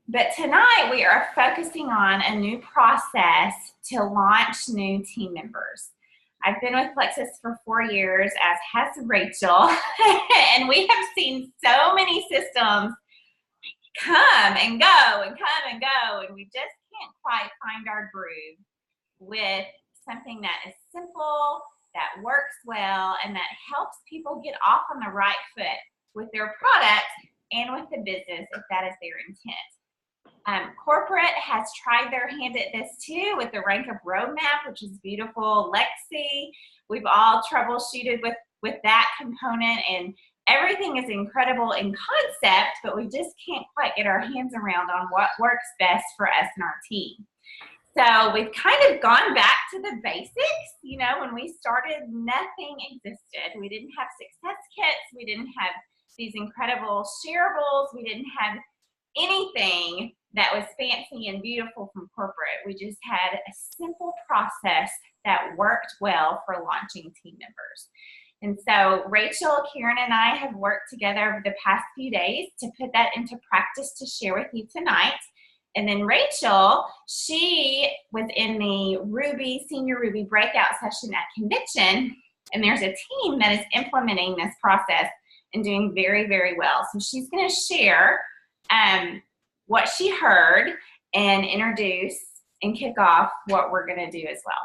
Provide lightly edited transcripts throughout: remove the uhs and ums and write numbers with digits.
But tonight we are focusing on a new process to launch new team members. I've been with Plexus for 4 years, as has Rachel, and we have seen so many systems come and go and come and go, and we just can't quite find our groove with something that is simple, that works well, and that helps people get off on the right foot with their product and with the business if that is their intent. Corporate has tried their hand at this too with the Rank Up Roadmap, which is beautiful. Lexi, we've all troubleshooted with that component, and everything is incredible in concept, but we just can't quite get our hands around on what works best for us and our team. So we've kind of gone back to the basics. You know, when we started, nothing existed. We didn't have success kits. We didn't have these incredible shareables. We didn't have anything that was fancy and beautiful from corporate. We just had a simple process that worked well for launching team members. And so Rachel, Karen, and I have worked together over the past few days to put that into practice to share with you tonight. And then Rachel, she was in the Senior Ruby breakout session at convention, and there's a team that is implementing this process and doing very, very well. So she's going to share what she heard and introduce and kick off what we're going to do as well.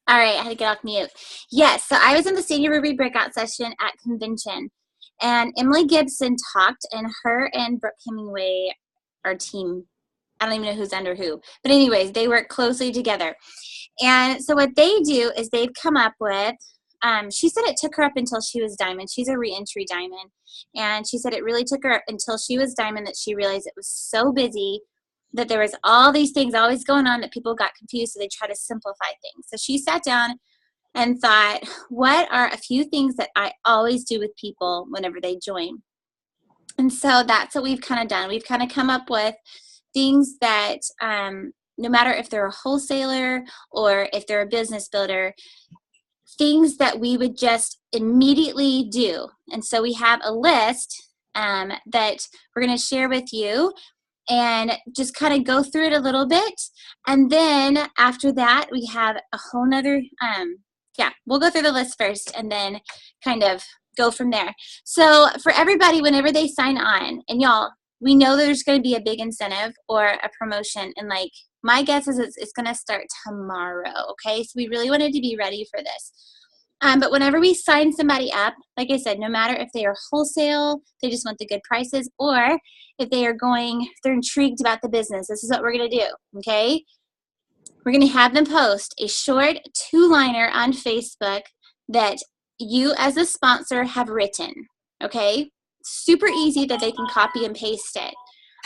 All right, I had to get off mute. Yes, so I was in the Senior Ruby breakout session at convention, and Emily Gibson talked, and her and Brooke Hemingway are team. I don't even know who's under who. But anyways, they work closely together. And so what they do is they've come up with, she said it took her up until she was diamond. She's a re-entry diamond. And she said it really took her up until she was diamond that she realized it was so busy that there was all these things always going on that people got confused, so they try to simplify things. So she sat down and thought, what are a few things that I always do with people whenever they join? And so that's what we've kind of done. We've kind of come up with things that no matter if they're a wholesaler or if they're a business builder, things that we would just immediately do. And so we have a list that we're going to share with you and just kind of go through it a little bit. And then after that, we have a whole nother, we'll go through the list first and then kind of go from there. So for everybody, whenever they sign on, and y'all, we know there's going to be a big incentive or a promotion, and like my guess is it's going to start tomorrow, okay? So we really wanted to be ready for this. But whenever we sign somebody up, like I said, no matter if they are wholesale, they just want the good prices, or if they are they're intrigued about the business, this is what we're going to do, okay? We're going to have them post a short 2-liner on Facebook that you as a sponsor have written, okay? Super easy that they can copy and paste it.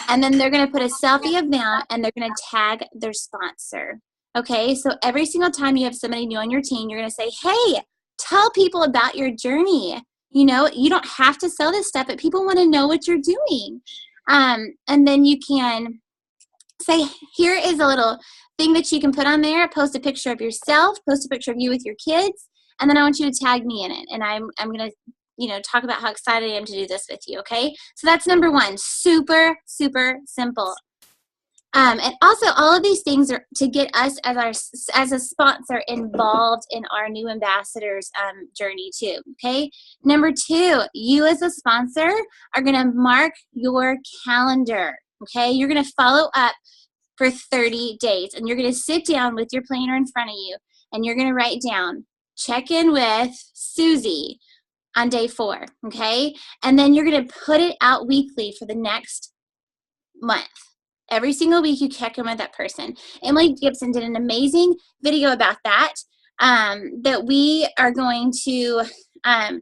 And then they're going to put a selfie of them and they're going to tag their sponsor. Okay, so every single time you have somebody new on your team, you're going to say, hey, tell people about your journey. You know, you don't have to sell this stuff, but people want to know what you're doing. And then you can say, here is a little thing that you can put on there. Post a picture of yourself, post a picture of you with your kids, and then I want you to tag me in it. And I'm going to talk about how excited I am to do this with you, okay? So that's number one, super, super simple. And also all of these things are to get us as a sponsor involved in our new ambassadors journey too, okay? Number two, you as a sponsor are gonna mark your calendar, okay? You're gonna follow up for 30 days, and you're gonna sit down with your planner in front of you, and you're gonna write down, check in with Susie on day 4, okay? And then you're going to put it out weekly for the next month. Every single week you check in with that person. Emily Gibson did an amazing video about that, that we are going to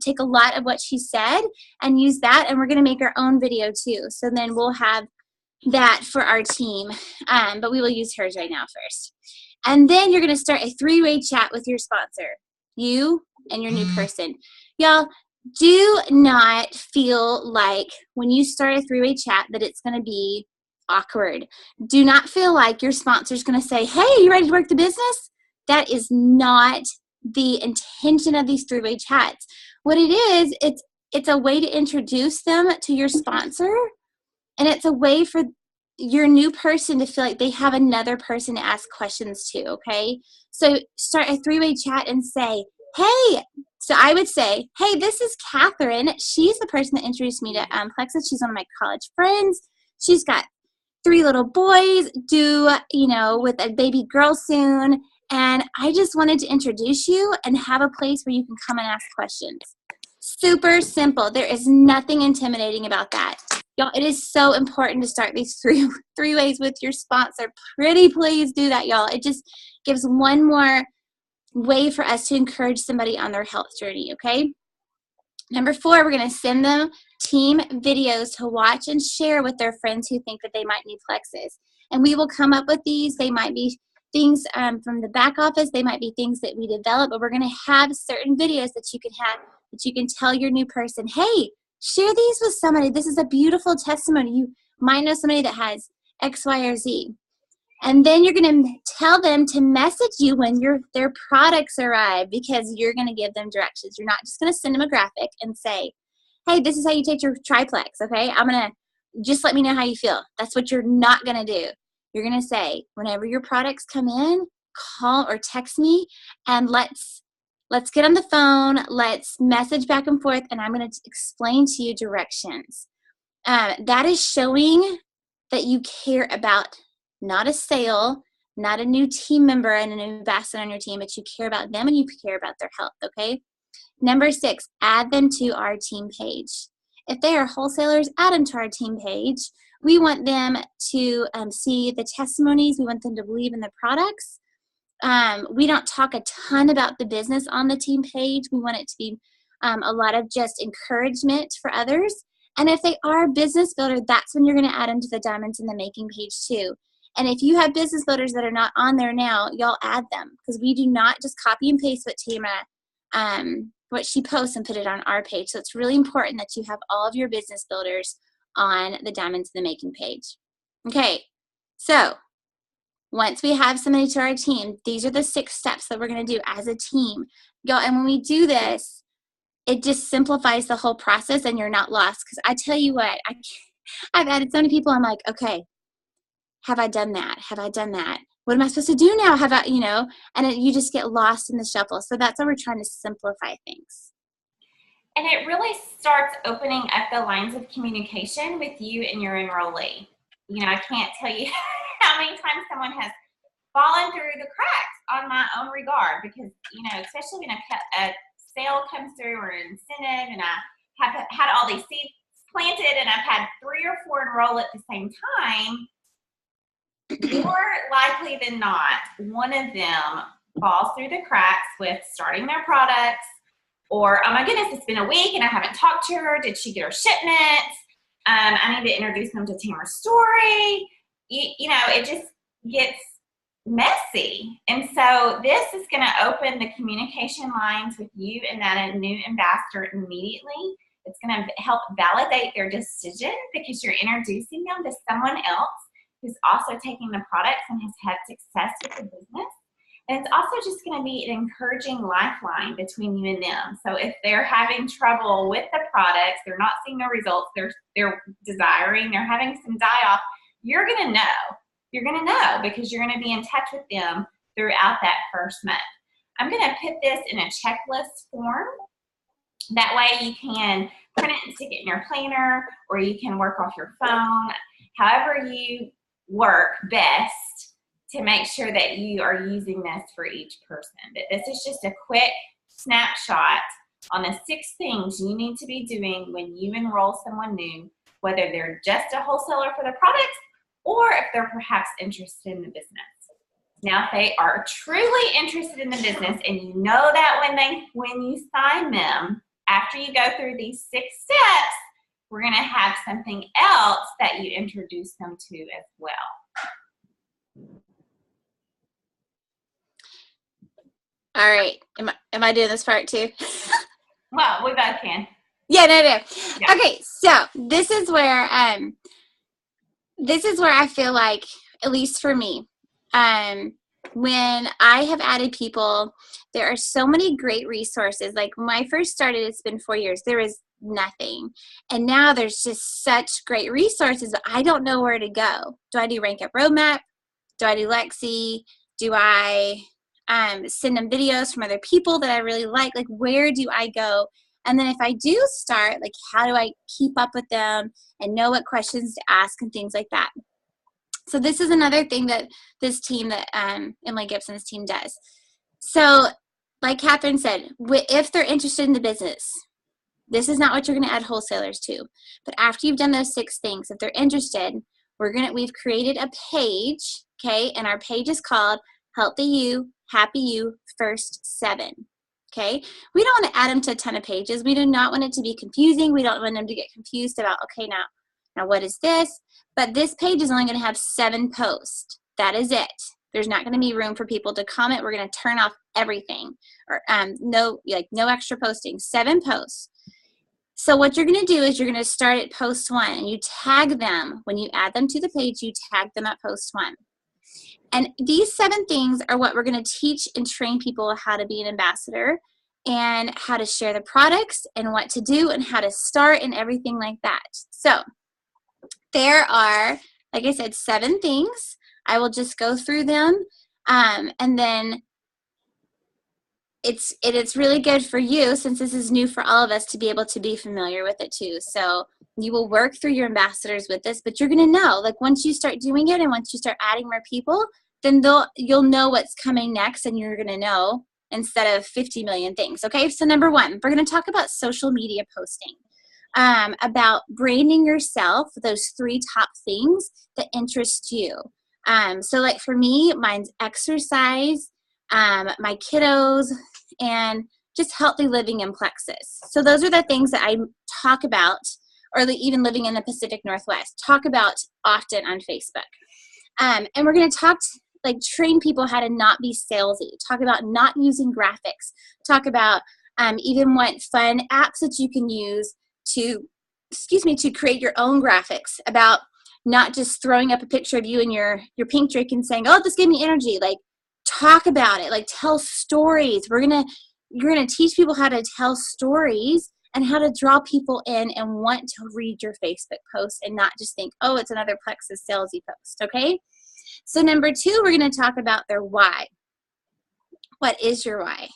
take a lot of what she said and use that, and we're going to make our own video too. So then we'll have that for our team, but we will use hers right now first. And then you're going to start a 3-way chat with your sponsor, you and your new person. Y'all, do not feel like when you start a 3-way chat that it's going to be awkward. Do not feel like your sponsor is going to say, hey, you ready to work the business? That is not the intention of these 3-way chats. What it is, it's a way to introduce them to your sponsor, and it's a way for your new person to feel like they have another person to ask questions to, okay? So start a 3-way chat and say, hey, so I would say, hey, this is Catherine. She's the person that introduced me to Plexus. She's one of my college friends. She's got 3 little boys, with a baby girl soon. And I just wanted to introduce you and have a place where you can come and ask questions. Super simple. There is nothing intimidating about that. Y'all, it is so important to start these three ways with your sponsor. Pretty please do that, y'all. It just gives one more way for us to encourage somebody on their health journey, okay? Number 4, we're going to send them team videos to watch and share with their friends who think that they might need Plexus. And we will come up with these. They might be things from the back office. They might be things that we develop, but we're going to have certain videos that you can have, that you can tell your new person, hey, share these with somebody. This is a beautiful testimony. You might know somebody that has X, Y, or Z. And then you're going to tell them to message you when their products arrive, because you're going to give them directions. You're not just going to send them a graphic and say, hey, this is how you take your triplex, okay? I'm going to just let me know how you feel. That's what you're not going to do. You're going to say, whenever your products come in, call or text me, and let's get on the phone. Let's message back and forth, and I'm going to explain to you directions. That is showing that you care about not a sale, not a new team member and an ambassador on your team, but you care about them and you care about their health, okay? Number 6, add them to our team page. If they are wholesalers, add them to our team page. We want them to see the testimonies. We want them to believe in the products. We don't talk a ton about the business on the team page. We want it to be a lot of just encouragement for others. And if they are a business builder, that's when you're going to add them to the Diamonds in the Making page too. And if you have business builders that are not on there now, y'all add them, because we do not just copy and paste what Tamara, what she posts and put it on our page. So it's really important that you have all of your business builders on the Diamonds in the Making page. Okay, so once we have somebody to our team, these are the 6 steps that we're going to do as a team. Y'all, and when we do this, it just simplifies the whole process and you're not lost. Because I tell you what, I've added so many people, I'm like, okay, have I done that? Have I done that? What am I supposed to do now? Have I, and you just get lost in the shuffle. So that's why we're trying to simplify things. And it really starts opening up the lines of communication with you and your enrollee. I can't tell you how many times someone has fallen through the cracks on my own regard, because, especially when a sale comes through or an incentive, and I have had all these seeds planted and I've had 3 or 4 enroll at the same time, more likely than not, one of them falls through the cracks with starting their products, or, oh my goodness, it's been a week and I haven't talked to her. Did she get her shipment? I need to introduce them to Tamara's story. It just gets messy. And so this is going to open the communication lines with you and that new ambassador immediately. It's going to help validate their decision, because you're introducing them to someone else who's also taking the products and has had success with the business. And it's also just going to be an encouraging lifeline between you and them. So if they're having trouble with the products, they're not seeing the results they're desiring, they're having some die-off, you're going to know. You're going to know, because you're going to be in touch with them throughout that first month. I'm going to put this in a checklist form. That way you can print it and stick it in your planner, or you can work off your phone, however you work best to make sure that you are using this for each person. But this is just a quick snapshot on the 6 things you need to be doing when you enroll someone new, whether they're just a wholesaler for the products or if they're perhaps interested in the business. Now, if they are truly interested in the business, and you know that when you sign them, after you go through these 6 steps, we're going to have something else that you introduce them to as well. All right. Am I doing this part too? Well, we both can. Yeah, no. Yeah. Okay, so this is where I feel like, at least for me, when I have added people, there are so many great resources. Like when I first started, it's been 4 years. There is nothing. And now there's just such great resources, but I don't know where to go. Do I do Rank Up Roadmap? Do I do Lexi? Do I send them videos from other people that I really like? Like, where do I go? And then if I do start, like, how do I keep up with them and know what questions to ask and things like that? So this is another thing that this team, that Emily Gibson's team does. So like Catherine said, if they're interested in the business, this is not what you're going to add wholesalers to. But after you've done those 6 things, if they're interested, we've created a page, okay? And our page is called Healthy You, Happy You, First 7. Okay, we don't want to add them to a ton of pages. We do not want it to be confusing. We don't want them to get confused about, okay, now what is this? But this page is only going to have 7 posts. That is it. There's not going to be room for people to comment. We're going to turn off everything, or no extra posting. 7 posts. So what you're going to do is you're going to start at post 1, and you tag them. When you add them to the page, you tag them at post 1. And these 7 things are what we're going to teach and train people how to be an ambassador, and how to share the products, and what to do, and how to start, and everything like that. So there are, like I said, 7 things. I will just go through them, and then it's really good for you, since this is new for all of us, to be able to be familiar with it too. So you will work through your ambassadors with this, but you're going to know, like, once you start doing it and once you start adding more people, then you'll know what's coming next, and you're going to know instead of 50 million things. Okay, so number 1, we're going to talk about social media posting, about branding yourself, those 3 top things that interest you. So like for me, mine's exercise, my kiddos, and just healthy living in Plexus. So those are the things that I talk about, or even living in the Pacific Northwest, talk about often on Facebook. And we're going to train people how to not be salesy, talk about not using graphics, talk about even what fun apps that you can use to create your own graphics, about not just throwing up a picture of you and your pink drink and saying, oh, this gave me energy. Like, talk about it, like, tell stories. You're gonna teach people how to tell stories and how to draw people in and want to read your Facebook post, and not just think, oh, it's another Plexus salesy post. Okay, so number 2, we're going to talk about their why. What is your why?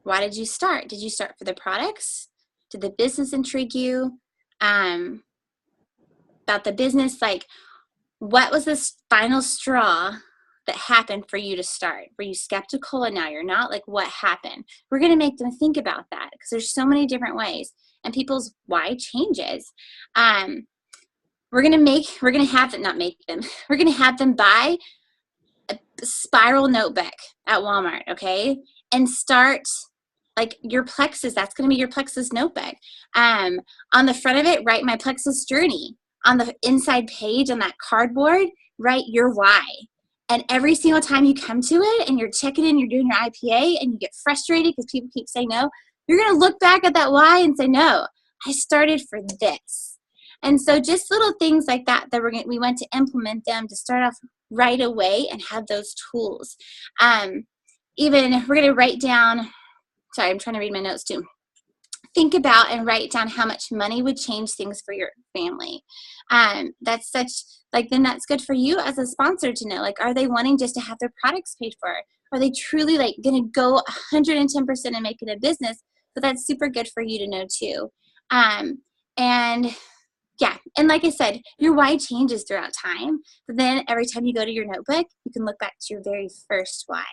Why did you start? Did you start for the products? Did the business intrigue you? About the business, like, what was this final straw that happened for you to start? Were you skeptical and now you're not? Like, what happened? We're going to make them think about that, because there's so many different ways, and people's why changes. We're going to have them buy a spiral notebook at Walmart, okay? And start, like, your Plexus, that's going to be your Plexus notebook. On the front of it, write my Plexus journey. On the inside page, on that cardboard, write your why. And every single time you come to it and you're checking in, you're doing your IPA, and you get frustrated because people keep saying no, you're going to look back at that why and say, no, I started for this. And so just little things like that we want to implement them to start off right away and have those tools. Even we're going to write down, sorry, I'm trying to read my notes too. Think about and write down how much money would change things for your family. Then that's good for you as a sponsor to know, like, are they wanting just to have their products paid for? Are they truly, like, going to go 110% and make it a business? But that's super good for you to know too. And yeah, and like I said, your why changes throughout time. But then every time you go to your notebook, you can look back to your very first why.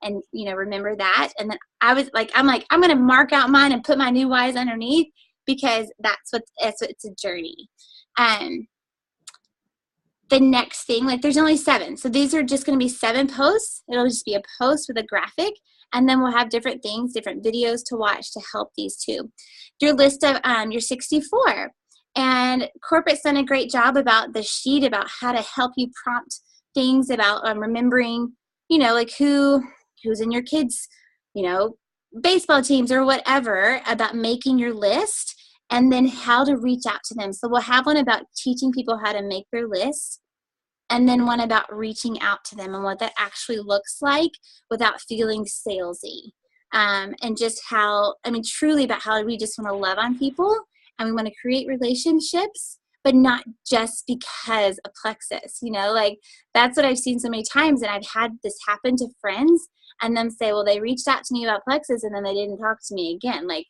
And, remember that. And then I'm going to mark out mine and put my new whys underneath, because it's a journey. The next thing, like, there's only 7. So these are just going to be 7 posts. It'll just be a post with a graphic. And then we'll have different things, different videos to watch to help these too. Your list of your 64. And corporate's done a great job about the sheet, about how to help you prompt things about remembering, like who's in your kids, baseball teams or whatever, about making your list, and then how to reach out to them. So we'll have one about teaching people how to make their list, and then one about reaching out to them and what that actually looks like without feeling salesy. And just truly about how we just want to love on people and we want to create relationships, but not just because of Plexus, you know, like that's what I've seen so many times. And I've had this happen to friends and them say, well, they reached out to me about Plexus and then they didn't talk to me again. Like,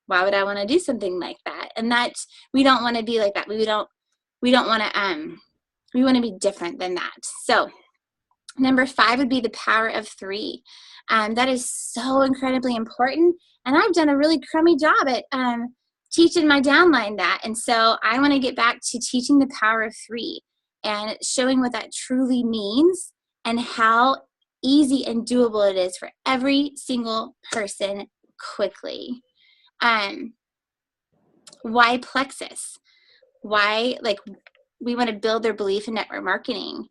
why would I want to do something like that? And that we don't want to be like that. We don't want to, we want to be different than that. So number 5 would be the power of 3. That is so incredibly important. And I've done a really crummy job at teaching my downline that. And so I want to get back to teaching the power of 3 and showing what that truly means and how easy and doable it is for every single person quickly. Why Plexus? Why, like, we want to build their belief in network marketing,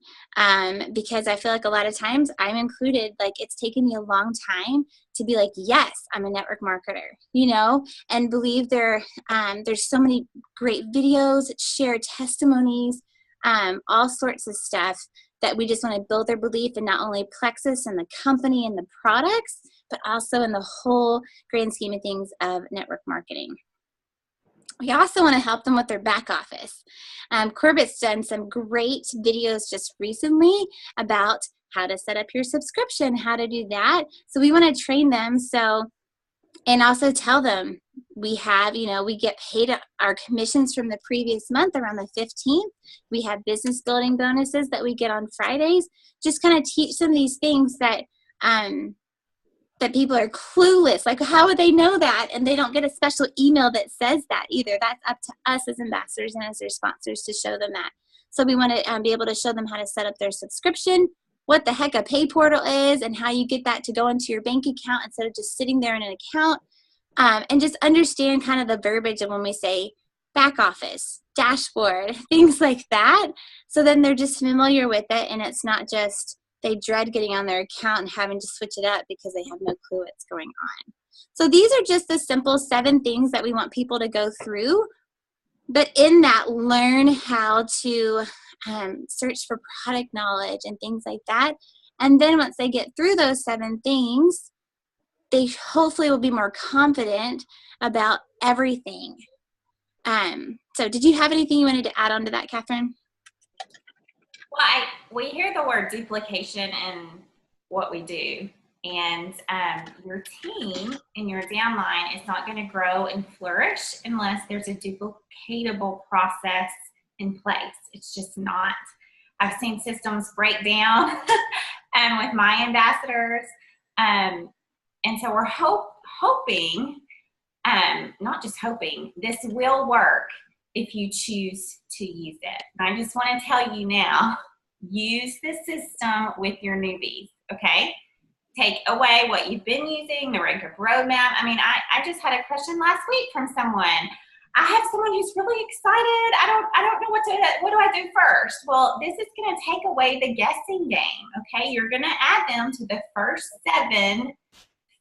because I feel like a lot of times I'm included, like it's taken me a long time to be like, yes, I'm a network marketer, you know, and believe there's so many great videos, share testimonies, all sorts of stuff that we just want to build their belief in not only Plexus and the company and the products, but also in the whole grand scheme of things of network marketing. We also want to help them with their back office. Corbett's done some great videos just recently about how to set up your subscription, how to do that. So we want to train them. So, and also tell them we have, you know, we get paid our commissions from the previous month around the 15th. We have business building bonuses that we get on Fridays. Just kind of teach them these things that, that people are clueless. Like, how would they know that? And they don't get a special email that says that either. That's up to us as ambassadors and as their sponsors to show them that. So we want to be able to show them how to set up their subscription, what the heck a pay portal is, and how you get that to go into your bank account instead of just sitting there in an account, and just understand kind of the verbiage of when we say back office, dashboard, things like that. So then they're just familiar with it, and it's not just they dread getting on their account and having to switch it up because they have no clue what's going on. So these are just the simple 7 things that we want people to go through. But in that, learn how to search for product knowledge and things like that. And then once they get through those 7 things, they hopefully will be more confident about everything. So did you have anything you wanted to add on to that, Catherine? Well, we hear the word duplication in what we do, and your team and your downline is not going to grow and flourish unless there's a duplicatable process in place. It's just not. I've seen systems break down with my ambassadors, and so we're hoping, not just hoping, this will work if you choose to use it. And I just want to tell you now, use the system with your newbies, okay? Take away what you've been using, the regular roadmap. I mean, I just had a question last week from someone. I have someone who's really excited. I don't know what do I do first? Well, this is going to take away the guessing game, okay? You're going to add them to the first 7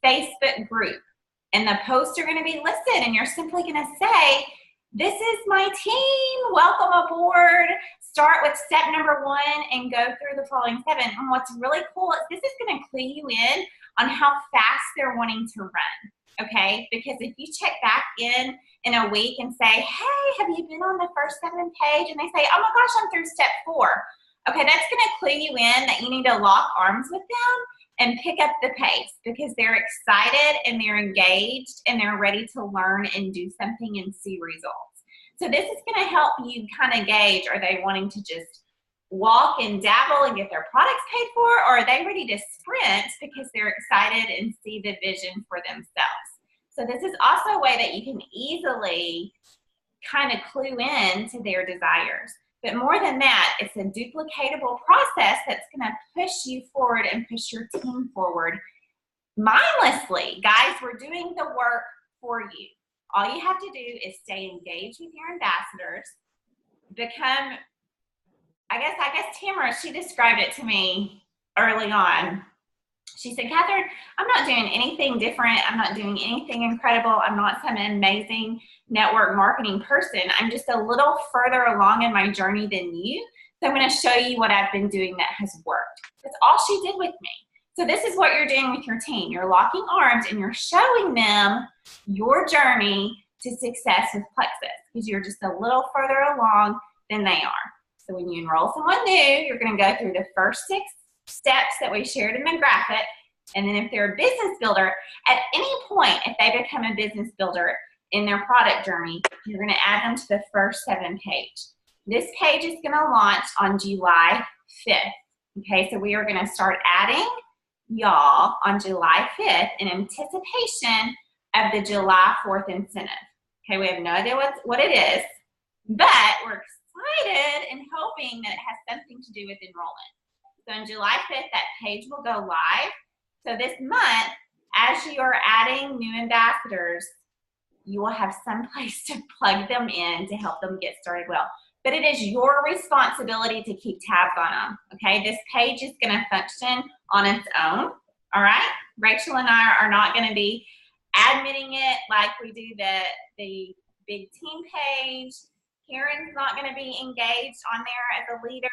Facebook group, and the posts are going to be listed, and you're simply going to say, this is my team, welcome aboard. Start with step number 1 and go through the following 7. And what's really cool is this is going to clue you in on how fast they're wanting to run, okay? Because if you check back in a week and say, hey, have you been on the first 7 page? And they say, oh my gosh, I'm through step 4. Okay, that's going to clue you in that you need to lock arms with them and pick up the pace because they're excited and they're engaged and they're ready to learn and do something and see results. So this is going to help you kind of gauge, are they wanting to just walk and dabble and get their products paid for, or are they ready to sprint because they're excited and see the vision for themselves? So this is also a way that you can easily kind of clue in to their desires. But more than that, it's a duplicatable process that's going to push you forward and push your team forward mindlessly. Guys, we're doing the work for you. All you have to do is stay engaged with your ambassadors, become, I guess Tamara, she described it to me early on. She said, Catherine, I'm not doing anything different. I'm not doing anything incredible. I'm not some amazing network marketing person. I'm just a little further along in my journey than you. So I'm going to show you what I've been doing that has worked. That's all she did with me. So this is what you're doing with your team. You're locking arms and you're showing them your journey to success with Plexus because you're just a little further along than they are. So when you enroll someone new, you're going to go through the first 6 steps that we shared in the graphic. And then if they're a business builder, at any point, if they become a business builder in their product journey, you're going to add them to the first 7 page. This page is going to launch on July 5th. Okay, so we are going to start adding y'all on July 5th in anticipation of the July 4th incentive. Okay, we have no idea what it is, but we're excited and hoping that it has something to do with enrollment. So on July 5th, that page will go live. So this month, as you are adding new ambassadors, you will have some place to plug them in to help them get started well. But it is your responsibility to keep tabs on them, okay? This page is going to function on its own, all right? Rachel and I are not going to be admitting it like we do the big team page. Karen's not going to be engaged on there as a leader.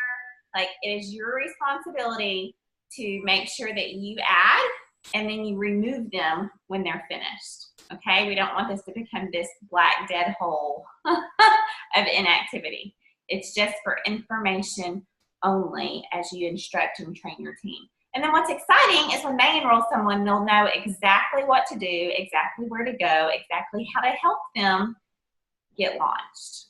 Like, it is your responsibility to make sure that you add and then you remove them when they're finished, okay? We don't want this to become this black dead hole of inactivity. It's just for information only as you instruct and train your team. And then what's exciting is when they enroll someone, they'll know exactly what to do, exactly where to go, exactly how to help them get launched.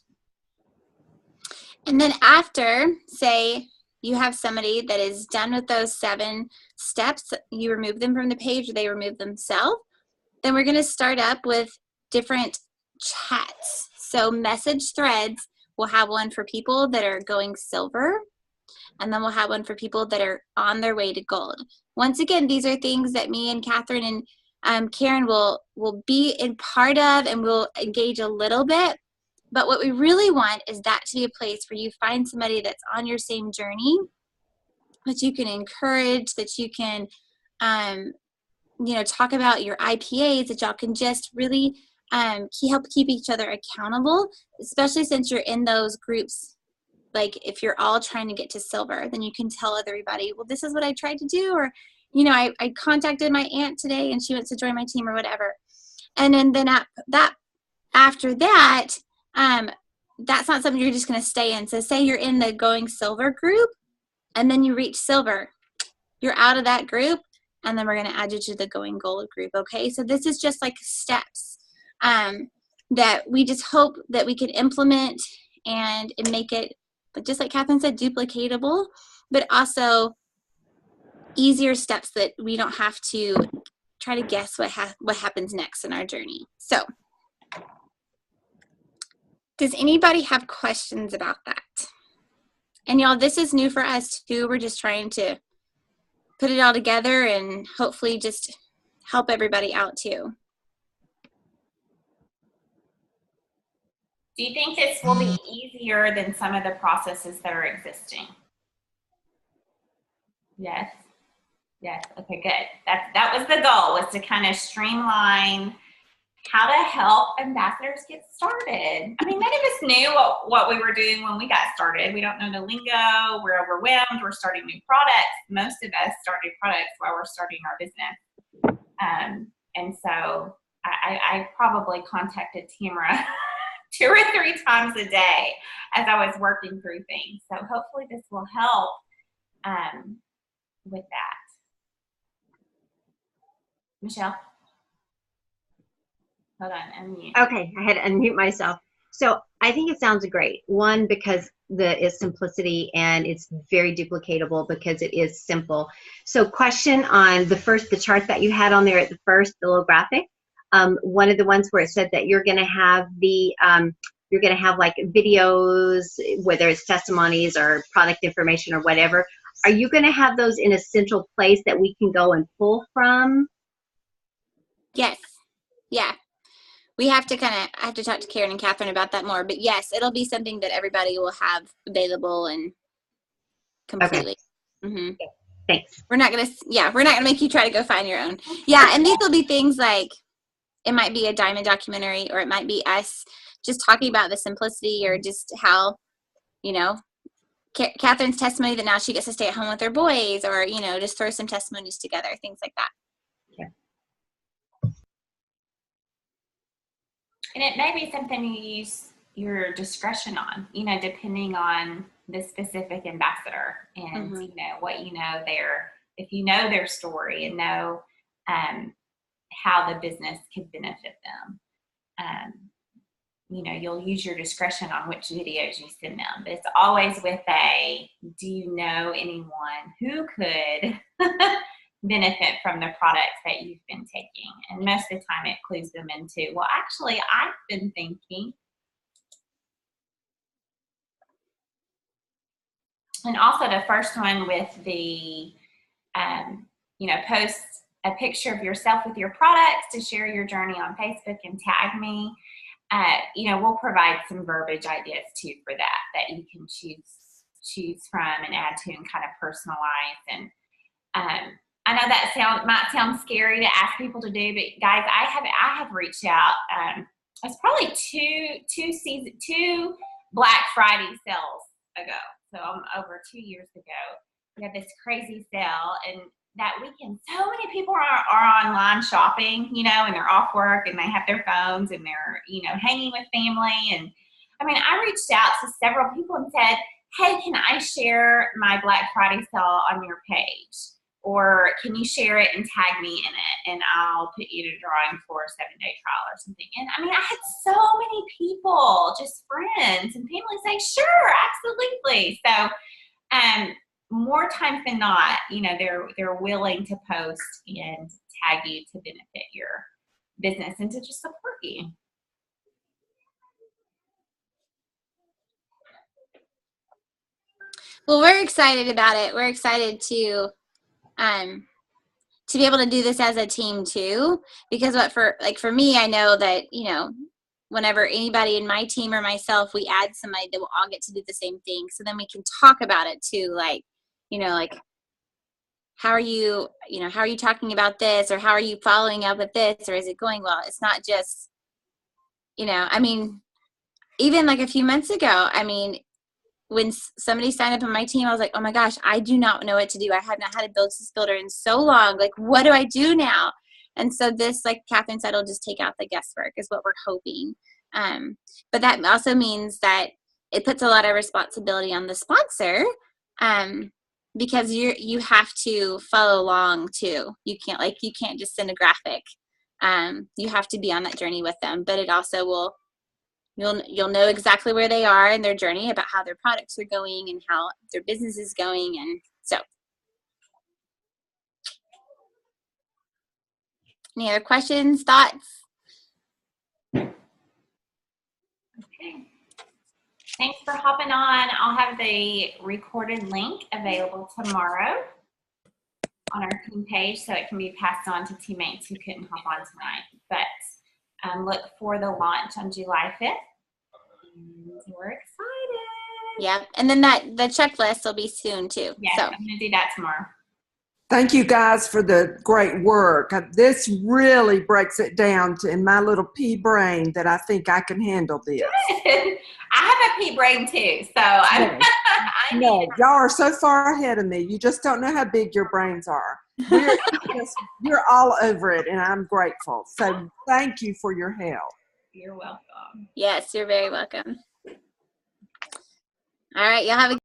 And then after, say, you have somebody that is done with those 7 steps, you remove them from the page or they remove themselves, then we're going to start up with different chats. So message threads, we'll have one for people that are going silver, and then we'll have one for people that are on their way to gold. Once again, these are things that me and Catherine and Karen will be in part of, and we'll engage a little bit. But what we really want is that to be a place where you find somebody that's on your same journey, that you can encourage, that you can, talk about your IPAs, that y'all can just really help keep each other accountable, especially since you're in those groups. Like if you're all trying to get to silver, then you can tell everybody, well, this is what I tried to do, or, I contacted my aunt today and she wants to join my team or whatever. And then after that, that's not something you're just going to stay in. So say you're in the going silver group and then you reach silver, you're out of that group, and then we're going to add you to the going gold group. Okay. So this is just like steps that we just hope that we can implement and make it, but just like Catherine said, duplicatable, but also easier steps that we don't have to try to guess what happens next in our journey. So does anybody have questions about that? And y'all, this is new for us too. We're just trying to put it all together and hopefully just help everybody out too. Do you think this will be easier than some of the processes that are existing? Yes. Yes. Okay, good. That was the goal, was to kind of streamline how to help ambassadors get started. I mean, none of us knew what we were doing when we got started. We don't know the lingo. We're overwhelmed. We're starting new products. Most of us start new products while we're starting our business. And so I probably contacted Tamara 2 or 3 times a day as I was working through things. So hopefully this will help with that. Michelle? Hold on, unmute. Okay, I had to unmute myself. So I think it sounds great. One, because it's simplicity and it's very duplicatable because it is simple. So question on the chart that you had on there at the first, the little graphic. One of the ones where it said that you're going to have like videos, whether it's testimonies or product information or whatever. Are you going to have those in a central place that we can go and pull from? Yes. Yeah. We have to I have to talk to Karen and Catherine about that more, but yes, it'll be something that everybody will have available and completely. Okay. Mm-hmm. Okay. Thanks. We're not gonna make you try to go find your own. Yeah, and these will be things like, it might be a diamond documentary, or it might be us just talking about the simplicity, or just how, Catherine's testimony that now she gets to stay at home with her boys, or, just throw some testimonies together, things like that. And it may be something you use your discretion on, you know, depending on the specific ambassador and, Mm-hmm. you know, what you know if you know their story and know how the business could benefit them. You know, you'll use your discretion on which videos you send them. But it's always with do you know anyone who could benefit from the products that you've been taking? And most of the time it clues them into, well, actually, I've been thinking. And also the first one with the, you know, post a picture of yourself with your products to share your journey on Facebook and tag me. You know, we'll provide some verbiage ideas too for that you can choose from and add to and kind of personalize. And I know that might sound scary to ask people to do, but guys, I have reached out. It's probably two Black Friday sales ago. So over 2 years ago, we had this crazy sale, and that weekend, so many people are online shopping, you know, and they're off work and they have their phones and they're, you know, hanging with family. And I mean, I reached out to several people and said, hey, can I share my Black Friday sale on your page? Or can you share it and tag me in it, and I'll put you to drawing for a 7-day trial or something. And I mean, I had so many people, just friends and family, say, sure, absolutely. So more times than not, you know, they're willing to post and tag you to benefit your business and to just support you. Well, we're excited about it. We're excited to be able to do this as a team too, because for me, I know that, you know, whenever anybody in my team or myself, we add somebody, that we'll all get to do the same thing. So then we can talk about it too. Like, you know, like, how are you talking about this, or how are you following up with this, or is it going well? It's not just, you know, I mean, even like a few months ago, I mean, when somebody signed up on my team, I was like, oh my gosh, I do not know what to do. I have not had a business builder in so long. Like, what do I do now? And so this, like Catherine said, will just take out the guesswork, is what we're hoping. But that also means that it puts a lot of responsibility on the sponsor, because you have to follow along too. You can't just send a graphic. You have to be on that journey with them. But it also will, you'll know exactly where they are in their journey, about how their products are going and how their business is going. And so, any other questions, thoughts? Okay. Thanks for hopping on. I'll have the recorded link available tomorrow on our team page, so it can be passed on to teammates who couldn't hop on tonight. But look for the launch on July 5th. We're excited. Yeah, and then the checklist will be soon too. Yeah, so I'm gonna do that tomorrow. Thank you guys for the great work. This really breaks it down in my little pea brain that I think I can handle this. I have a pea brain too, so No, y'all are so far ahead of me. You just don't know how big your brains are. You're all over it, and I'm grateful. So thank you for your help. You're welcome. Yes, you're very welcome. All right, y'all have a